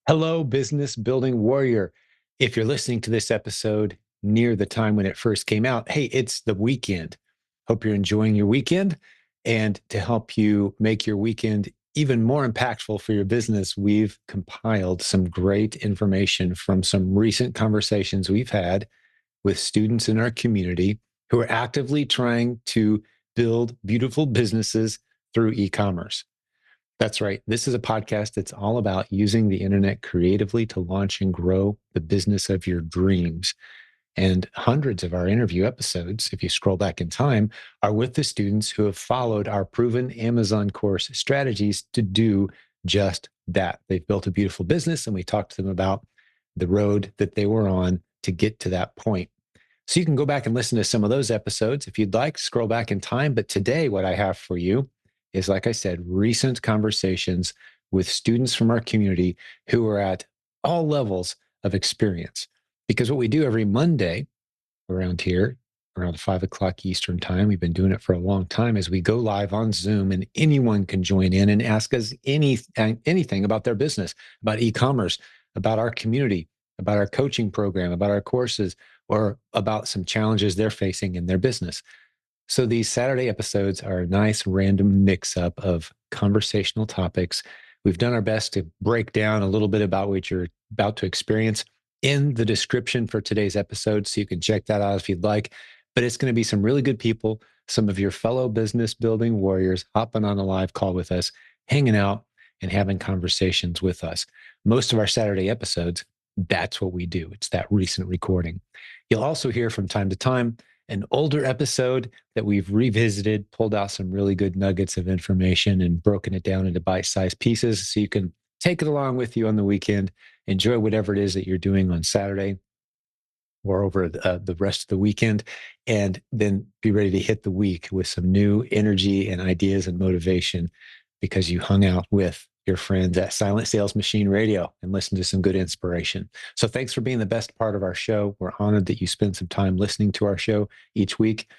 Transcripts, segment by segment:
Hello, business building warrior. If you're listening to this episode near the time when it first came out, hey, it's the weekend. Hope you're enjoying your weekend. And to help you make your weekend even more impactful for your business, we've compiled some great information from some recent conversations we've had with students in our community who are actively trying to build beautiful businesses through e-commerce. That's right. This is a podcast that's all about using the internet creatively to launch and grow the business of your dreams. And hundreds of our interview episodes, if you scroll back in time, are with the students who have followed our proven Amazon course strategies to do just that. They've built a beautiful business, and we talked to them about the road that they were on to get to that point. So you can go back and listen to some of those episodes if you'd like, scroll back in time. But today, what I have for you is, like I said, recent conversations with students from our community who are at all levels of experience. Because what we do every Monday around here, around 5 o'clock Eastern time, we've been doing it for a long time, is we go live on Zoom and anyone can join in and ask us anything about their business, about e-commerce, about our community, about our coaching program, about our courses, or about some challenges they're facing in their business. So these Saturday episodes are a nice random mix-up of conversational topics. We've done our best to break down a little bit about what you're about to experience in the description for today's episode, so you can check that out if you'd like. But it's going to be some really good people, some of your fellow business building warriors hopping on a live call with us, hanging out and having conversations with us. Most of our Saturday episodes, that's what we do. It's that recent recording. You'll also hear from time to time an older episode that we've revisited, pulled out some really good nuggets of information and broken it down into bite-sized pieces so you can take it along with you on the weekend, enjoy whatever it is that you're doing on Saturday or over the rest of the weekend, and then be ready to hit the week with some new energy and ideas and motivation because you hung out with your friends at Silent Sales Machine Radio and listened to some good inspiration. So thanks for being the best part of our show. We're honored that you spend some time listening to our show each week.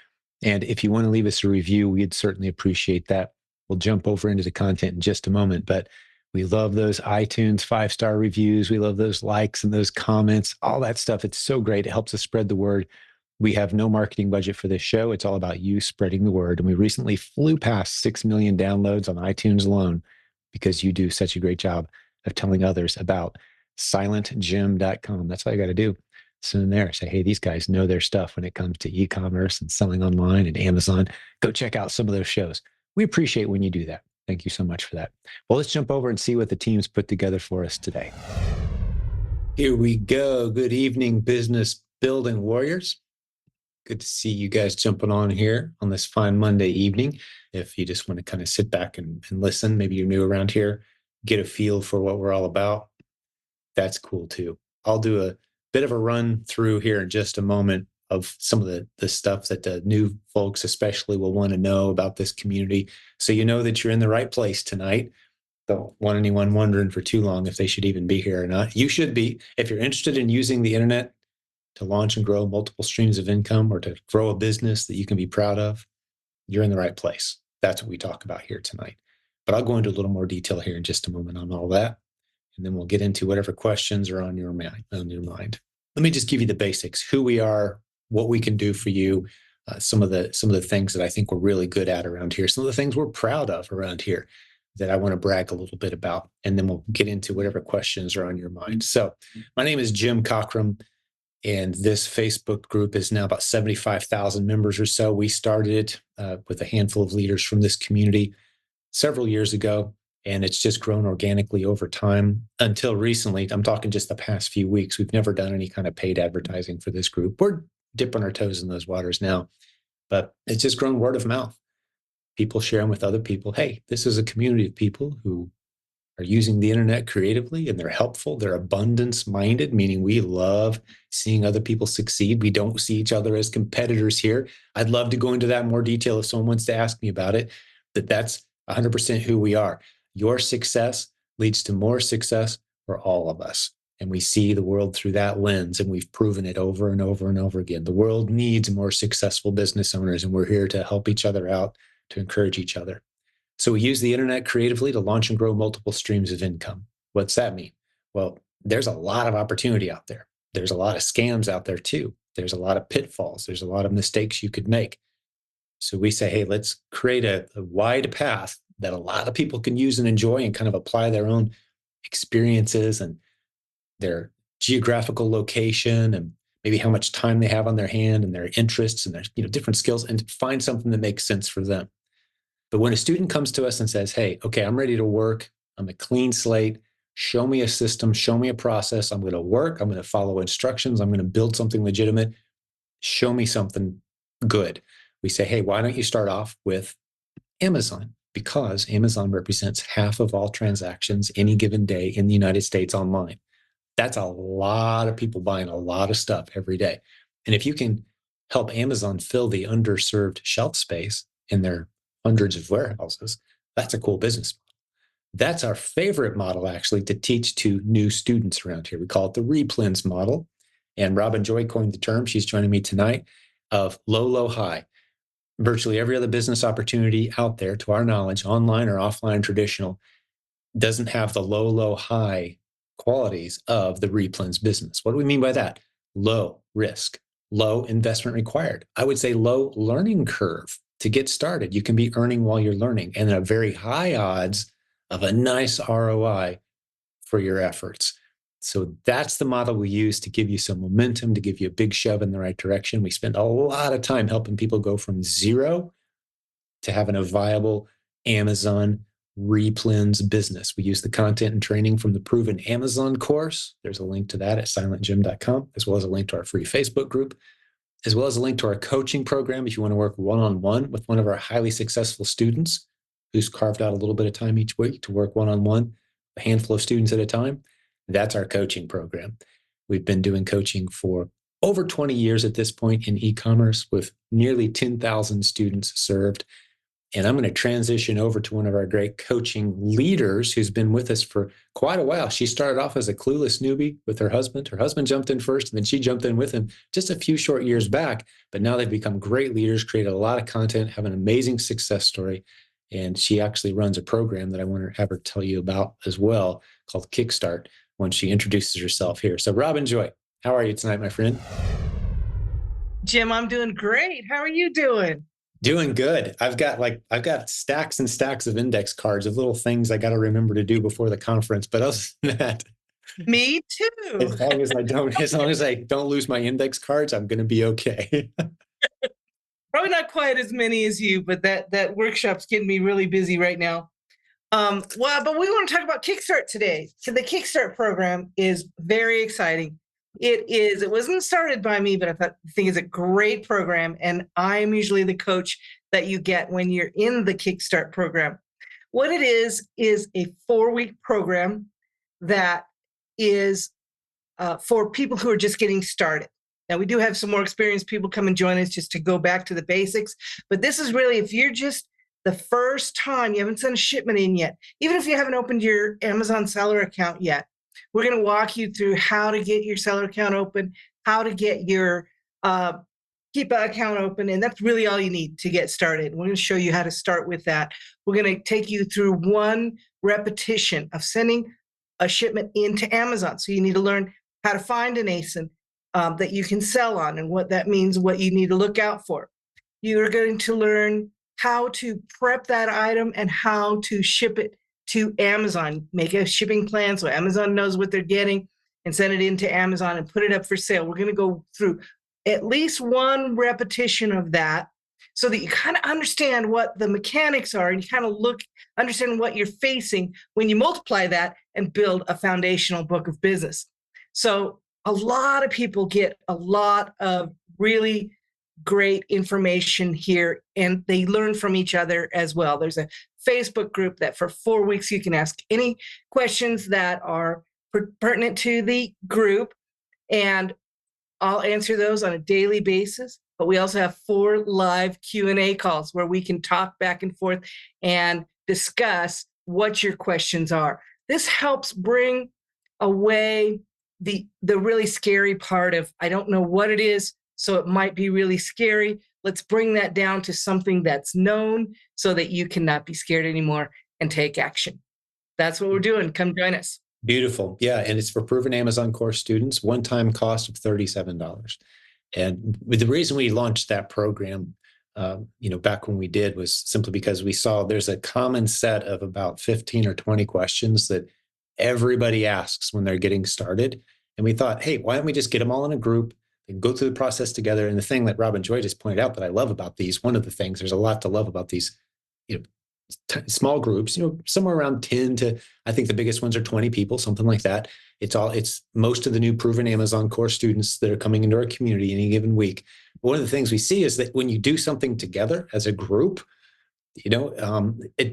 And if you want to leave us a review, we'd certainly appreciate that. We'll jump over into the content in just a moment, but we love those iTunes 5-star reviews. We love those likes and those comments, all that stuff. It's so great. It helps us spread the word. We have no marketing budget for this show. It's all about you spreading the word. And we recently flew past 6 million downloads on iTunes alone because you do such a great job of telling others about silentjim.com. That's all you got to do. So in there, say, hey, these guys know their stuff when it comes to e-commerce and selling online and Amazon. Go check out some of those shows. We appreciate when you do that. Thank you so much for that. Well, let's jump over and see what the team's put together for us today. Here we go. Good evening, business building warriors. Good to see you guys jumping on here on this fine Monday evening. If you just want to kind of sit back and listen, maybe you're new around here, get a feel for what we're all about, that's cool too. I'll do a bit of a run through here in just a moment of some of the stuff that the new folks especially will want to know about this community. So you know that you're in the right place tonight. Don't want anyone wondering for too long if they should even be here or not. You should be. If you're interested in using the internet to launch and grow multiple streams of income or to grow a business that you can be proud of, you're in the right place. That's what we talk about here tonight. But I'll go into a little more detail here in just a moment on all that. And then we'll get into whatever questions are on your mind. Let me just give you the basics, who we are, what we can do for you, some of the things that I think we're really good at around here, some of the things we're proud of around here that I want to brag a little bit about. And then we'll get into whatever questions are on your mind. So my name is Jim Cockrum, and this Facebook group is now about 75,000 members or so. We started it with a handful of leaders from this community several years ago, and it's just grown organically over time until recently. I'm talking just the past few weeks. We've never done any kind of paid advertising for this group. We're dipping our toes in those waters now, but it's just grown word of mouth. People sharing with other people, hey, this is a community of people who are using the internet creatively, and they're helpful. They're abundance-minded, meaning we love seeing other people succeed. We don't see each other as competitors here. I'd love to go into that in more detail if someone wants to ask me about it, that's 100% who we are. Your success leads to more success for all of us. And we see the world through that lens, and we've proven it over and over and over again. The world needs more successful business owners, and we're here to help each other out, to encourage each other. So we use the internet creatively to launch and grow multiple streams of income. What's that mean? Well, there's a lot of opportunity out there. There's a lot of scams out there too. There's a lot of pitfalls. There's a lot of mistakes you could make. So we say, hey, let's create a wide path that a lot of people can use and enjoy and kind of apply their own experiences and their geographical location and maybe how much time they have on their hand and their interests and their different skills, and find something that makes sense for them. But when a student comes to us and says, hey, okay, I'm ready to work, I'm a clean slate, show me a system, show me a process, I'm going to work, I'm going to follow instructions, I'm going to build something legitimate, show me something good. We say, hey, why don't you start off with Amazon? Because Amazon represents half of all transactions any given day in the United States online. That's a lot of people buying a lot of stuff every day. And if you can help Amazon fill the underserved shelf space in their hundreds of warehouses, that's a cool business model. That's our favorite model, actually, to teach to new students around here. We call it the replens model. And Robin Joy coined the term, she's joining me tonight, of low, low, high. Virtually every other business opportunity out there, to our knowledge, online or offline, traditional, doesn't have the low, low, high qualities of the replens business. What do we mean by that? Low risk, low investment required. I would say low learning curve to get started. You can be earning while you're learning, and a very high odds of a nice ROI for your efforts. So that's the model we use to give you some momentum, to give you a big shove in the right direction. We spend a lot of time helping people go from zero to having a viable Amazon replens business. We use the content and training from the Proven Amazon course. There's a link to that at silentjimdotcom, as well as a link to our free Facebook group, as well as a link to our coaching program if you want to work one-on-one with one of our highly successful students who's carved out a little bit of time each week to work one-on-one, a handful of students at a time. That's our coaching program. We've been doing coaching for over 20 years at this point in e-commerce, with nearly 10,000 students served. And I'm going to transition over to one of our great coaching leaders who's been with us for quite a while. She started off as a clueless newbie with her husband. Her husband jumped in first, and then she jumped in with him just a few short years back. But now they've become great leaders, created a lot of content, have an amazing success story. And she actually runs a program that I want to have her tell you about as well, called Kickstart, when she introduces herself here. So Robin Joy, how are you tonight, my friend? Jim, I'm doing great. How are you doing? Doing good. I've got stacks and stacks of index cards of little things I got to remember to do before the conference. But other than that, Me too. as long as I don't lose my index cards, I'm going to be okay. Probably not quite as many as you, but that workshop's getting me really busy right now. But we want to talk about Kickstart today. So the Kickstart program is very exciting. It wasn't started by me, but I think it's a great program. And I'm usually the coach that you get when you're in the Kickstart program. What it is a 4-week program that is for people who are just getting started. Now, we do have some more experienced people come and join us just to go back to the basics. But this is really, if you're just the first time, you haven't sent a shipment in yet, even if you haven't opened your Amazon seller account yet, we're going to walk you through how to get your seller account open, how to get your Keepa account open. And that's really all you need to get started. We're going to show you how to start with that. We're going to take you through one repetition of sending a shipment into Amazon. So you need to learn how to find an ASIN that you can sell on, and what that means, what you need to look out for. You're going to learn how to prep that item and how to ship it to Amazon. Make a shipping plan so Amazon knows what they're getting, and send it into Amazon and put it up for sale. We're going to go through at least one repetition of that so that you kind of understand what the mechanics are, and you kind of understand what you're facing when you multiply that and build a foundational book of business. So a lot of people get a lot of really great information here, and they learn from each other as well. There's a Facebook group that for 4 weeks you can ask any questions that are pertinent to the group, and I'll answer those on a daily basis. But we also have 4 live Q&A calls where we can talk back and forth and discuss what your questions are. This helps bring away the really scary part of, I don't know what it is, so it might be really scary. Let's bring that down to something that's known so that you cannot be scared anymore and take action. That's what we're doing. Come join us. Beautiful. Yeah. And it's for proven Amazon course students, one-time cost of $37. And the reason we launched that program, back when we did, was simply because we saw there's a common set of about 15 or 20 questions that everybody asks when they're getting started. And we thought, hey, why don't we just get them all in a group and go through the process together? And the thing that Robin Joy just pointed out that I love about these, one of the things, there's a lot to love about these, you know, small groups, somewhere around 10 to, I think the biggest ones are 20 people, something like that. It's most of the new proven Amazon course students that are coming into our community any given week. One of the things we see is that when you do something together as a group,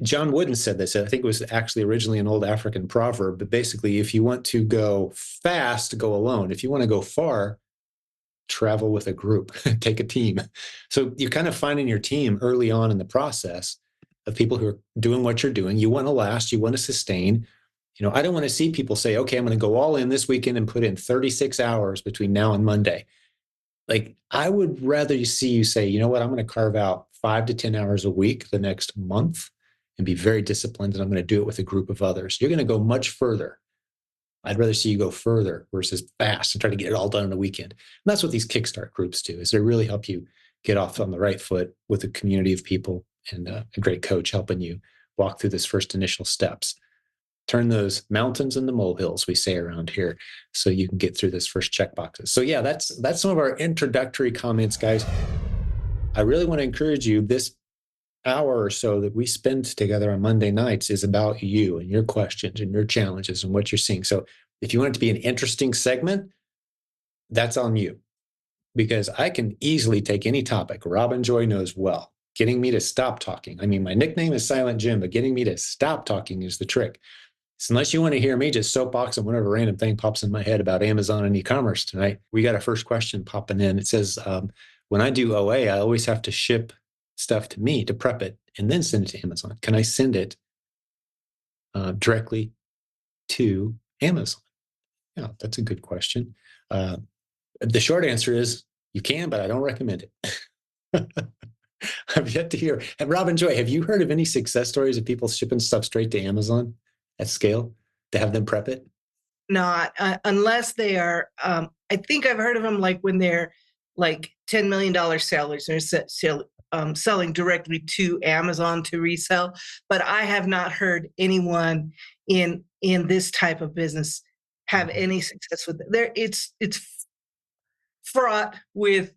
John Wooden said this. I think it was actually originally an old African proverb, but basically, if you want to go fast, go alone. If you want to go far, travel with a group, take a team. So you're kind of finding your team early on in the process of people who are doing what you're doing. You want to last, you want to sustain. I don't want to see people say, okay, I'm going to go all in this weekend and put in 36 hours between now and Monday. Like, I would rather see you say, you know what, I'm going to carve out 5 to 10 hours a week the next month and be very disciplined. And I'm going to do it with a group of others. You're going to go much further. I'd rather see you go further versus fast and try to get it all done in a weekend. And that's what these Kickstart groups do, is they really help you get off on the right foot with a community of people and a great coach helping you walk through this first initial steps. Turn those mountains into molehills, we say around here, so you can get through this first check boxes. So yeah, that's some of our introductory comments, guys. I really want to encourage you. This hour or so that we spend together on Monday nights is about you and your questions and your challenges and what you're seeing. So if you want it to be an interesting segment, that's on you, because I can easily take any topic. Robin Joy knows well. Getting me to stop talking. I mean, my nickname is Silent Jim, but getting me to stop talking is the trick. So unless you want to hear me just soapbox on whatever random thing pops in my head about Amazon and e-commerce tonight, we got a first question popping in. It says, when I do OA, I always have to ship stuff to me to prep it and then send it to Amazon. Can I send it directly to Amazon? Yeah, that's a good question. The short answer is you can, but I don't recommend it. I've yet to hear. And Robin Joy, have you heard of any success stories of people shipping stuff straight to Amazon at scale to have them prep it? Not unless they are. I think I've heard of them like when they're like $10 million sellers. They're selling directly to Amazon to resell. But I have not heard anyone in this type of business have any success with it. It's fraught with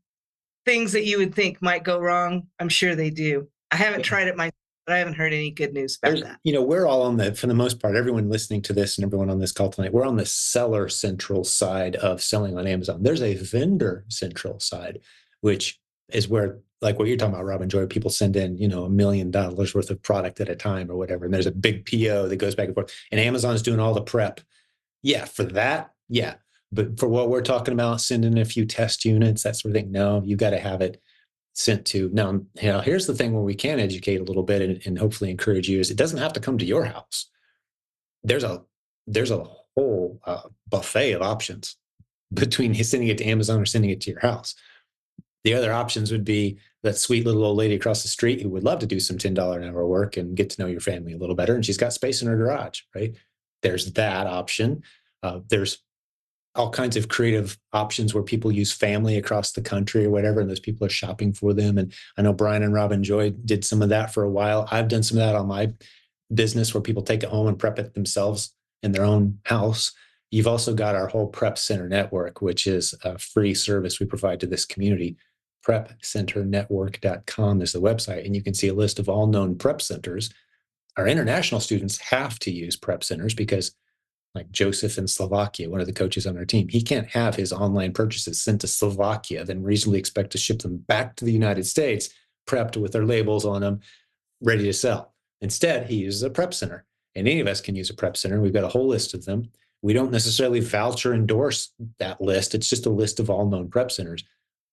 things that you would think might go wrong. I'm sure they do. I haven't tried it myself, but I haven't heard any good news about that. We're all on for the most part, everyone listening to this and everyone on this call tonight, we're on the seller central side of selling on Amazon. There's a vendor central side, which is where, like what you're talking about, Robin Joy, people send in, $1 million worth of product at a time or whatever. And there's a big PO that goes back and forth, and Amazon's doing all the prep. Yeah, for that, yeah. But for what we're talking about, sending a few test units, that sort of thing, no, you got to have it sent to. Now, here's the thing where we can educate a little bit and hopefully encourage you is it doesn't have to come to your house. There's a whole buffet of options between sending it to Amazon or sending it to your house. The other options would be that sweet little old lady across the street who would love to do some $10 an hour work and get to know your family a little better. And she's got space in her garage, right? There's that option. There's all kinds of creative options where people use family across the country or whatever, and those people are shopping for them. And I know Brian and Robin Joy did some of that for a while. I've done some of that on my business where people take it home and prep it themselves in their own house. You've also got our whole Prep Center network, which is a free service we provide to this community. PrepCenterNetwork.com is the website, and you can see a list of all known prep centers. Our international students have to use prep centers because, like Joseph in Slovakia, one of the coaches on our team, he can't have his online purchases sent to Slovakia, then reasonably expect to ship them back to the United States, prepped with their labels on them, ready to sell. Instead, he uses a prep center, and any of us can use a prep center. We've got a whole list of them. We don't necessarily vouch or endorse that list. It's just a list of all known prep centers.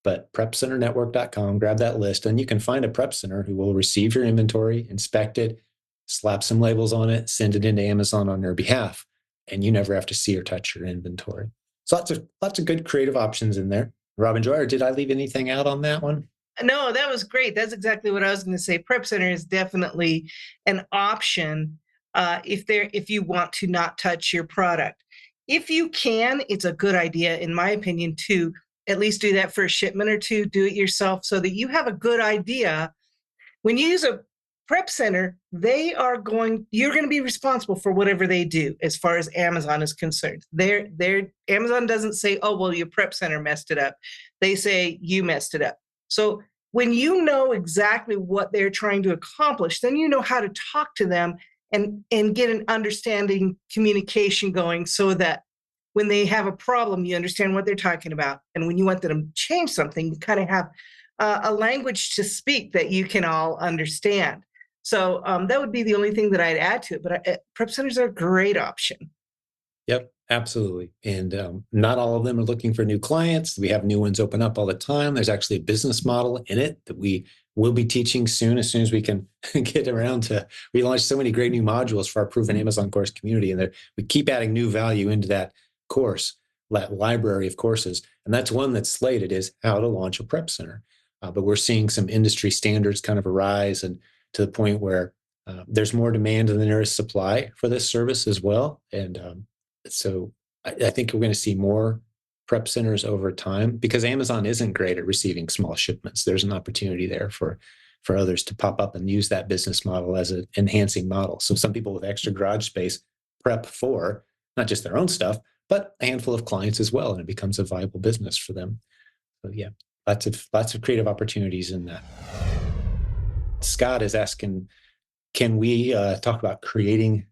But PrepCenterNetwork.com, grab that list, and you can find a prep center who will receive your inventory, inspect it, slap some labels on it, send it into Amazon on your behalf, and you never have to see or touch your inventory. So lots of good creative options in there. Robin Joy, or did I leave anything out on that one? No, that was great. That's exactly what I was going to say. Prep Center is definitely an option. if you want to not touch your product. If you can, it's a good idea, in my opinion, to at least do that for a shipment or two, do it yourself so that you have a good idea. When you use a prep center, you're going to be responsible for whatever they do as far as Amazon is concerned. Amazon doesn't say, oh, well, your prep center messed it up. They say you messed it up. So when you know exactly what they're trying to accomplish, then you know how to talk to them and get an understanding communication going so that when they have a problem, you understand what they're talking about. And when you want them to change something, you kind of have a language to speak that you can all understand. So that would be the only thing that I'd add to it. But prep centers are a great option. Yep, absolutely. And not all of them are looking for new clients. We have new ones open up all the time. There's actually a business model in it that we will be teaching soon as we can get around to. We launched so many great new modules for our Proven Amazon course community, and we keep adding new value into that course, that library of courses. And that's one that's slated, is how to launch a prep center. But we're seeing some industry standards kind of arise, and to the point where there's more demand than there is supply for this service as well. And so I think we're going to see more prep centers over time, because Amazon isn't great at receiving small shipments. There's an opportunity there for others to pop up and use that business model as an enhancing model. So some people with extra garage space prep for not just their own stuff, but a handful of clients as well, and it becomes a viable business for them. So yeah, lots of creative opportunities in that. Scott is asking, can we talk about creating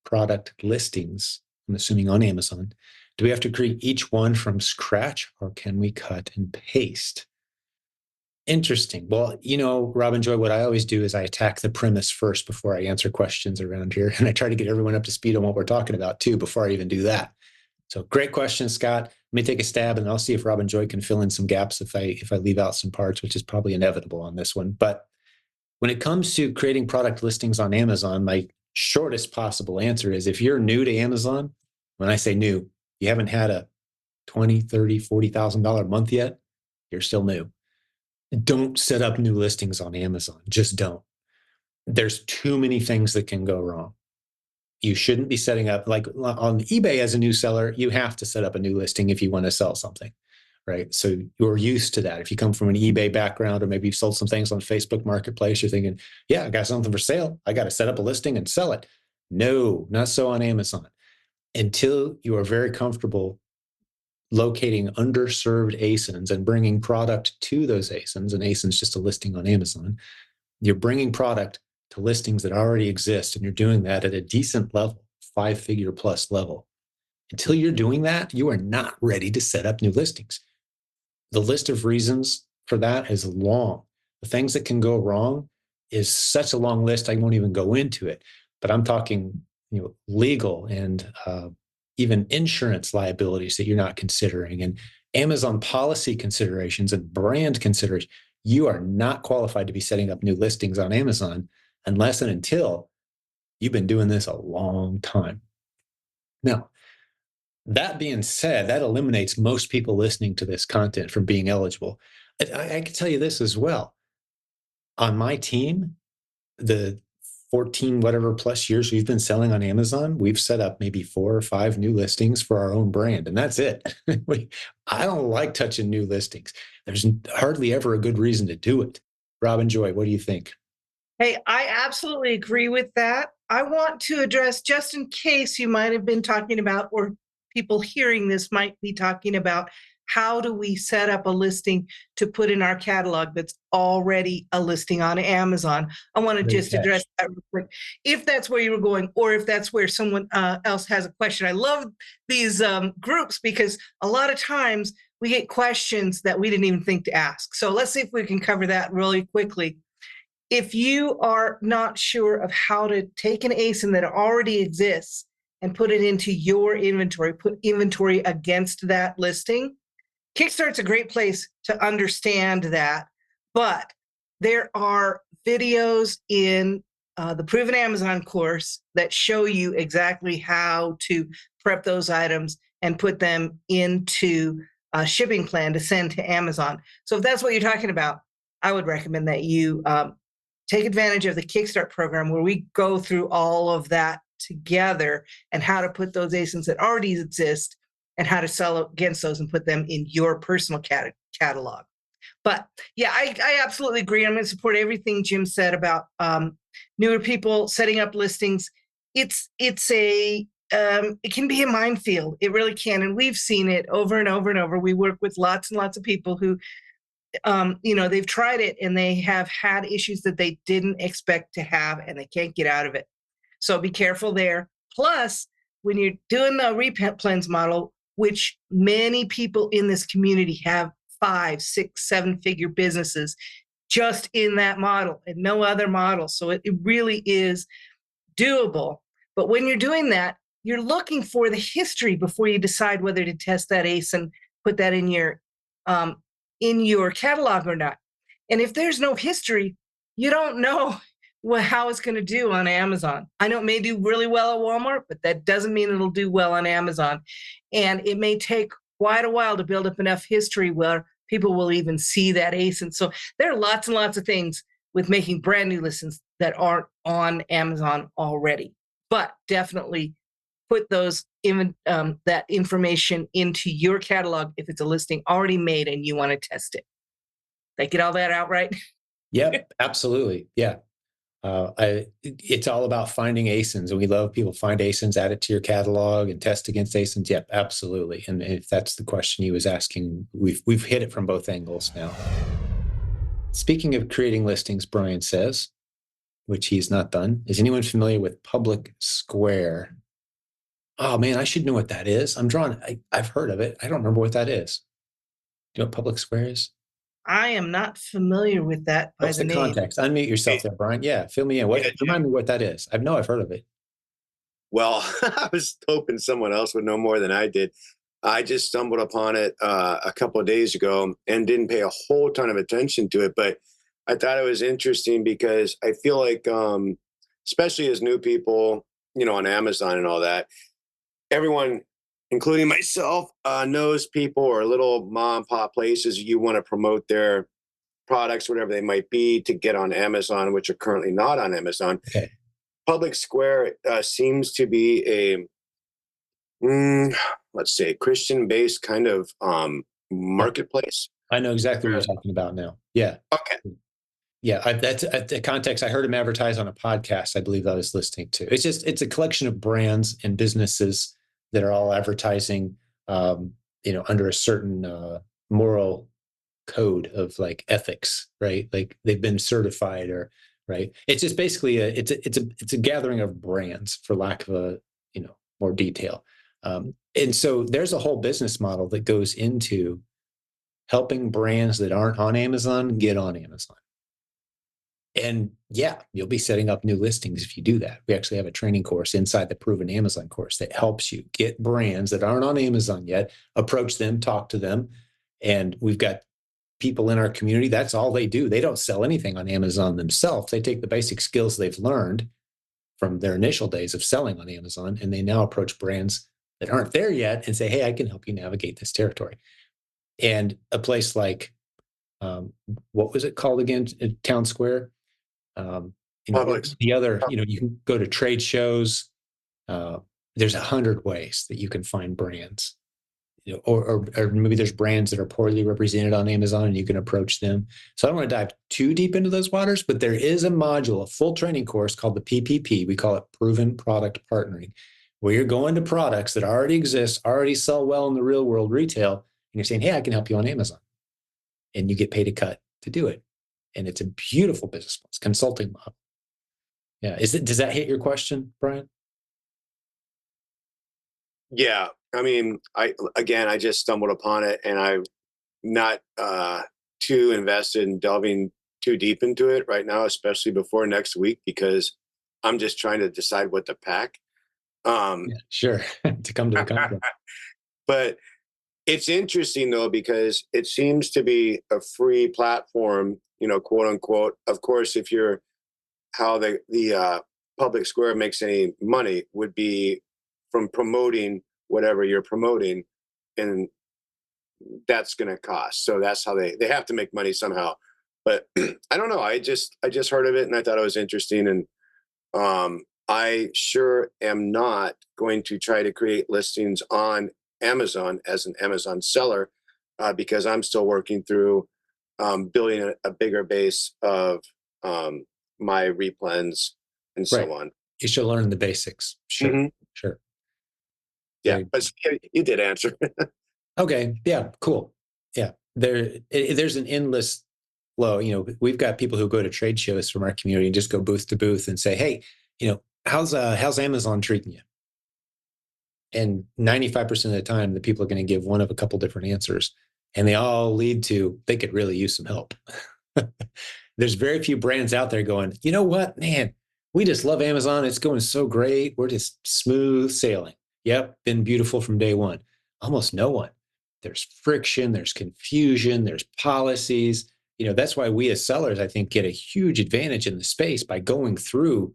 product listings? I'm assuming on Amazon. Do we have to create each one from scratch, or can we cut and paste? Interesting. Well, Robin Joy, what I always do is I attack the premise first before I answer questions around here. And I try to get everyone up to speed on what we're talking about too, before I even do that. So great question, Scott. Let me take a stab, and I'll see if Robin Joy can fill in some gaps if I leave out some parts, which is probably inevitable on this one. But when it comes to creating product listings on Amazon, my shortest possible answer is, if you're new to Amazon, when I say new, you haven't had a $20,000, $30,000, $40,000 month yet, you're still new. Don't set up new listings on Amazon. Just don't. There's too many things that can go wrong. You shouldn't be setting up, like on eBay as a new seller, you have to set up a new listing if you want to sell something, right? So you're used to that. If you come from an eBay background, or maybe you've sold some things on Facebook Marketplace, you're thinking, yeah, I got something for sale. I got to set up a listing and sell it. No, not so on Amazon. Until you are very comfortable locating underserved ASINs and bringing product to those ASINs, and ASIN's just a listing on Amazon, you're bringing product to listings that already exist, and you're doing that at a decent level, 5-figure plus level. Until you're doing that, you are not ready to set up new listings. The list of reasons for that is long. The things that can go wrong is such a long list, I won't even go into it. But I'm talking, legal and even insurance liabilities that you're not considering, and Amazon policy considerations and brand considerations. You are not qualified to be setting up new listings on Amazon unless and until you've been doing this a long time. Now, that being said, that eliminates most people listening to this content from being eligible. I can tell you this as well. On my team, the 14 whatever plus years we've been selling on Amazon, we've set up maybe 4 or 5 new listings for our own brand, and that's it. I don't like touching new listings. There's hardly ever a good reason to do it. Robin Joy, what do you think? Hey, I absolutely agree with that. I want to address, just in case you might have been talking about, or people hearing this might be talking about, how do we set up a listing to put in our catalog that's already a listing on Amazon? I want to just address that real quick. If that's where you were going, or if that's where someone else has a question. I love these groups, because a lot of times we get questions that we didn't even think to ask. So let's see if we can cover that really quickly. If you are not sure of how to take an ASIN that already exists and put it into your inventory, put inventory against that listing, Kickstart's a great place to understand that. But there are videos in the Proven Amazon course that show you exactly how to prep those items and put them into a shipping plan to send to Amazon. So if that's what you're talking about, I would recommend that you take advantage of the Kickstart program where we go through all of that together and how to put those ASINs that already exist and how to sell against those and put them in your personal catalog. But yeah, I absolutely agree. I'm going to support everything Jim said about newer people setting up listings. It can be a minefield. It really can. And we've seen it over and over and over. We work with lots and lots of people who, they've tried it and they have had issues that they didn't expect to have and they can't get out of it. So be careful there. Plus, when you're doing the replens model, which many people in this community have 5, 6, 7-figure businesses just in that model and no other model. So it really is doable. But when you're doing that, you're looking for the history before you decide whether to test that ACE and put that in your catalog or not. And if there's no history, you don't know how it's going to do on Amazon. I know it may do really well at Walmart, but that doesn't mean it'll do well on Amazon. And it may take quite a while to build up enough history where people will even see that ACE. And so there are lots and lots of things with making brand new listings that aren't on Amazon already. But definitely put those that information into your catalog if it's a listing already made and you want to test it. Did I get all that out right? Yep, absolutely. Yeah. It's all about finding ASINs, and we love people find ASINs, add it to your catalog and test against ASINs. Yep, absolutely. And if that's the question he was asking, we've hit it from both angles now. Speaking of creating listings, Brian says, which he's not done, is anyone familiar with Public Square? Oh man, I should know what that is. I've heard of it. I don't remember what that is. Do you know what Public Square is? I am not familiar with that by What's the the name. context? Unmute yourself there, Brian. Yeah, fill me in. Remind me what that is. I've heard of it. Well, I was hoping someone else would know more than I did. I just stumbled upon it a couple of days ago and didn't pay a whole ton of attention to it, but I thought it was interesting because I feel like, especially as new people, on Amazon and all that, everyone, including myself, knows people or little mom and pop places you want to promote their products, whatever they might be, to get on Amazon, which are currently not on Amazon. Okay. Public Square seems to be a, let's say, Christian-based kind of marketplace. I know exactly what you're talking about now. Yeah. Okay. Yeah, that's the context. I heard him advertise on a podcast, I believe I was listening to. It's a collection of brands and businesses that are all advertising, under a certain moral code of like ethics, right? Like they've been certified right. It's just basically it's a gathering of brands, for lack of a more detail. And so there's a whole business model that goes into helping brands that aren't on Amazon get on Amazon. And yeah, you'll be setting up new listings if you do that. We actually have a training course inside the Proven Amazon course that helps you get brands that aren't on Amazon yet, approach them, talk to them. And we've got people in our community, that's all they do. They don't sell anything on Amazon themselves. They take the basic skills they've learned from their initial days of selling on Amazon, and they now approach brands that aren't there yet and say, hey, I can help you navigate this territory. And a place like, what was it called again? Town Square? The other, you can go to trade shows. There's 100 ways that you can find brands, or maybe there's brands that are poorly represented on Amazon and you can approach them. So I don't want to dive too deep into those waters, but there is a module, a full training course called the PPP. We call it Proven Product Partnering, where you're going to products that already exist, already sell well in the real world retail, and you're saying, hey, I can help you on Amazon. And you get paid a cut to do it. And it's a beautiful business model. It's a consulting model. Yeah. Does that hit your question, Brian? Yeah. I mean, I just stumbled upon it and I'm not too invested in delving too deep into it right now, especially before next week, because I'm just trying to decide what to pack. Yeah, sure. To come to the conference. But it's interesting though, because it seems to be a free platform, quote unquote. Of course, if you're how the Public Square makes any money would be from promoting whatever you're promoting, and that's going to cost. So that's how they have to make money somehow. But I don't know. I just heard of it and I thought it was interesting. And I sure am not going to try to create listings on Amazon as an Amazon seller because I'm still working through building a bigger base of my replens and Right. so on. You should learn the basics. Sure. Mhm. Sure. Yeah, Very but you did answer. Okay. Yeah. Cool. Yeah. There's an endless flow. We've got people who go to trade shows from our community and just go booth to booth and say, "Hey, how's Amazon treating you?" And 95% of the time, the people are going to give one of a couple different answers, and they all lead to they could really use some help. There's very few brands out there going, you know what, man, we just love Amazon. It's going so great. We're just smooth sailing. Yep, been beautiful from day one. Almost no one. There's friction, there's confusion, there's policies. That's why we as sellers, I think, get a huge advantage in the space by going through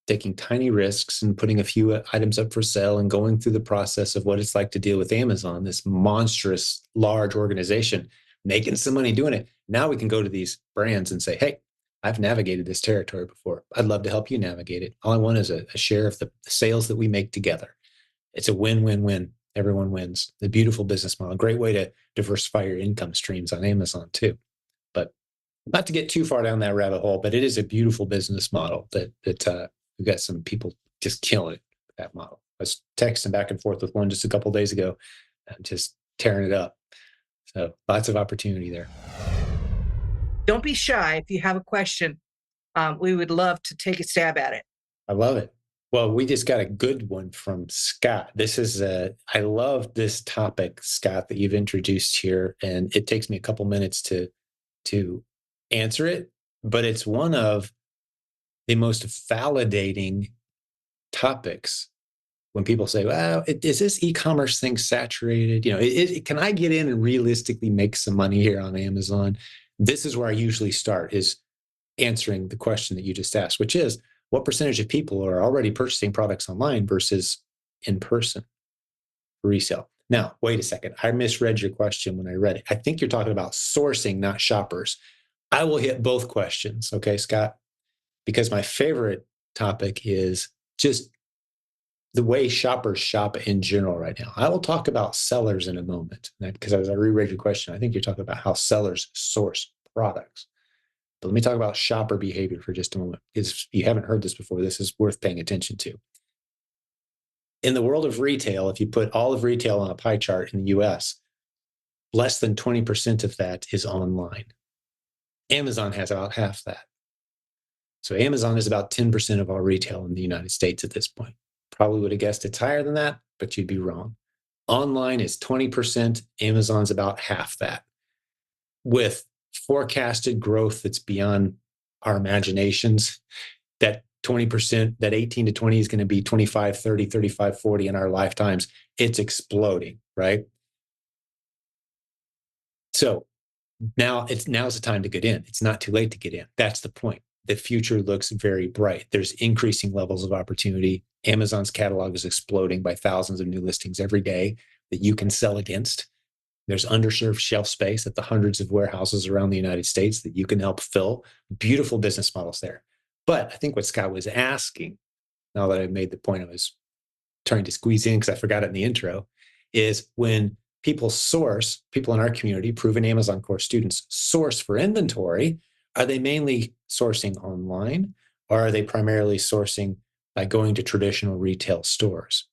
taking tiny risks and putting a few items up for sale and going through the process of what it's like to deal with Amazon, this monstrous, large organization, making some money doing it. Now we can go to these brands and say, hey, I've navigated this territory before. I'd love to help you navigate it. All I want is a share of the sales that we make together. It's a win-win-win. Everyone wins. A beautiful business model. Great way to diversify your income streams on Amazon too. But not to get too far down that rabbit hole, but it is a beautiful business model that we've got some people just killing it with that model. I was texting back and forth with one just a couple of days ago, and just tearing it up. So lots of opportunity there. Don't be shy. If you have a question, we would love to take a stab at it. I love it. Well, we just got a good one from Scott. I love this topic, Scott, that you've introduced here, and it takes me a couple minutes to answer it, but it's one of the most validating topics when people say, well, is this e-commerce thing saturated? Can I get in and realistically make some money here on Amazon? This is where I usually start, is answering the question that you just asked, which is what percentage of people are already purchasing products online versus in person for resale? Now, wait a second. I misread your question when I read it. I think you're talking about sourcing, not shoppers. I will hit both questions. Okay, Scott, because my favorite topic is just the way shoppers shop in general right now. I will talk about sellers in a moment, because as I reread your question, I think you're talking about how sellers source products. But let me talk about shopper behavior for just a moment, because if you haven't heard this before, this is worth paying attention to. In the world of retail, if you put all of retail on a pie chart in the US, less than 20% of that is online. Amazon has about half that. So Amazon is about 10% of all retail in the United States at this point. Probably would have guessed it's higher than that, but you'd be wrong. Online is 20%. Amazon's about half that, with forecasted growth that's beyond our imaginations. That 20%, that 18 to 20 is going to be 25, 30, 35, 40 in our lifetimes. It's exploding, right? So now's the time to get in. It's not too late to get in. That's the point. The future looks very bright. There's increasing levels of opportunity. Amazon's catalog is exploding by thousands of new listings every day that you can sell against. There's underserved shelf space at the hundreds of warehouses around the United States that you can help fill. Beautiful business models there. But I think what Scott was asking, now that I've made the point I was trying to squeeze in because I forgot it in the intro, is when people in our community, proven Amazon course students, source for inventory, are they mainly sourcing online, or are they primarily sourcing by going to traditional retail stores?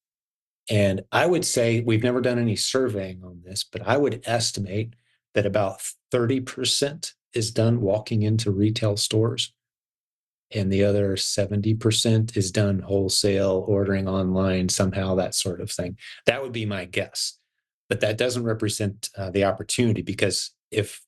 And I would say, we've never done any surveying on this, but I would estimate that about 30% is done walking into retail stores, and the other 70% is done wholesale, ordering online, somehow, that sort of thing. That would be my guess. But that doesn't represent the opportunity, because if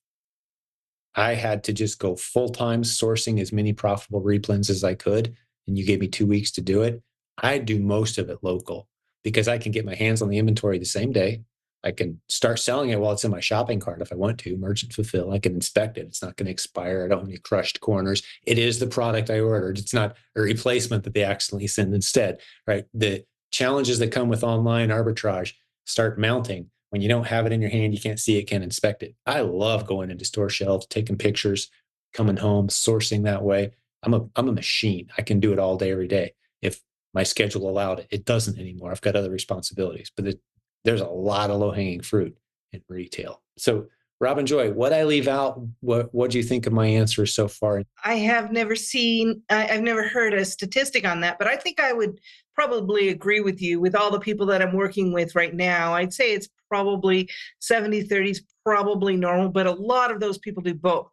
I had to just go full-time sourcing as many profitable replens as I could, and you gave me 2 weeks to do it, I'd do most of it local, because I can get my hands on the inventory the same day. I can start selling it while it's in my shopping cart if I want to, merchant fulfill. I can inspect it. It's not going to expire. I don't have any crushed corners. It is the product I ordered. It's not a replacement that they accidentally send instead, right? The challenges that come with online arbitrage start mounting. When you don't have it in your hand, you can't see it, can't inspect it. I love going into store shelves, taking pictures, coming home, sourcing that way. I'm a machine. I can do it all day, every day. If my schedule allowed it, it doesn't anymore. I've got other responsibilities, but there's a lot of low hanging fruit in retail. So Robin Joy, what I leave out, what do you think of my answers so far? I have never seen, I've never heard a statistic on that, but I think I would probably agree with you. With all the people that I'm working with right now, I'd say it's probably 70-30 is probably normal, but a lot of those people do both.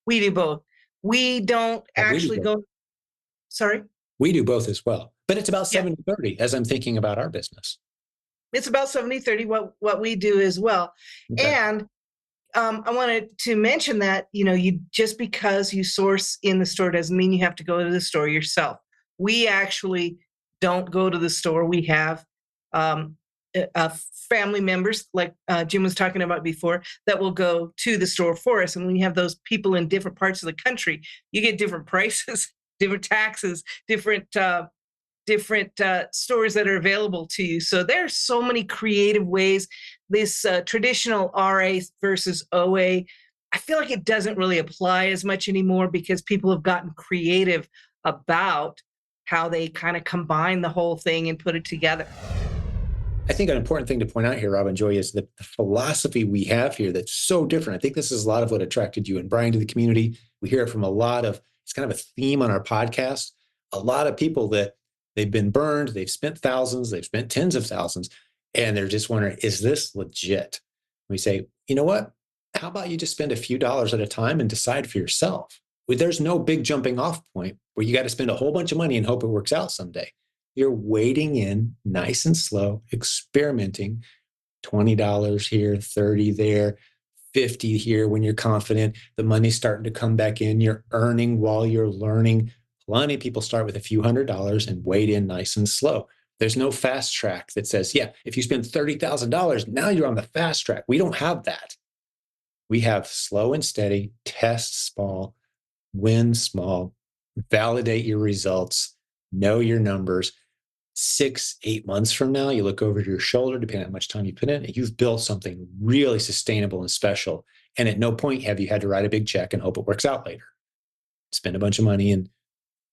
We do both. We don't actually go, sorry? We do both as well, but it's about Yeah. 70-30 as I'm thinking about our business. It's about 70-30 what we do as well. Okay. And I wanted to mention that, you just because you source in the store doesn't mean you have to go to the store yourself. We actually don't go to the store. We have family members, like Jim was talking about before, that will go to the store for us. And when you have those people in different parts of the country, you get different prices, different taxes, different stores that are available to you. So there's so many creative ways. This traditional RA versus OA, I feel like it doesn't really apply as much anymore because people have gotten creative about how they kind of combine the whole thing and put it together. I think an important thing to point out here, Robin Joy, is that the philosophy we have here that's so different. I think this is a lot of what attracted you and Brian to the community. We hear it from a lot of, it's kind of a theme on our podcast. A lot of people that they've been burned, they've spent thousands, they've spent tens of thousands, and they're just wondering, is this legit? We say, you know what? How about you just spend a few dollars at a time and decide for yourself? There's no big jumping off point where you got to spend a whole bunch of money and hope it works out someday. You're wading in nice and slow, experimenting, $20 here, 30 there, 50 here when you're confident. The money's starting to come back in. You're earning while you're learning. Plenty of people start with a few $100s and wade in nice and slow. There's no fast track that says, yeah, if you spend $30,000, now you're on the fast track. We don't have that. We have slow and steady, test small, win small, validate your results, know your numbers. 6-8 months from now, you look over your shoulder, depending on how much time you put in, and you've built something really sustainable and special. And at no point have you had to write a big check and hope it works out later. Spend a bunch of money and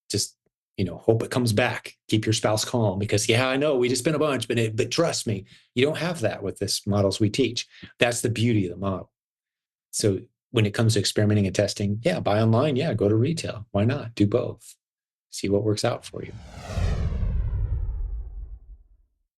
just, hope it comes back. Keep your spouse calm because, yeah, I know we just spent a bunch, but trust me, you don't have that with this models we teach. That's the beauty of the model. So when it comes to experimenting and testing, yeah, buy online, yeah, go to retail. Why not? Do both. See what works out for you.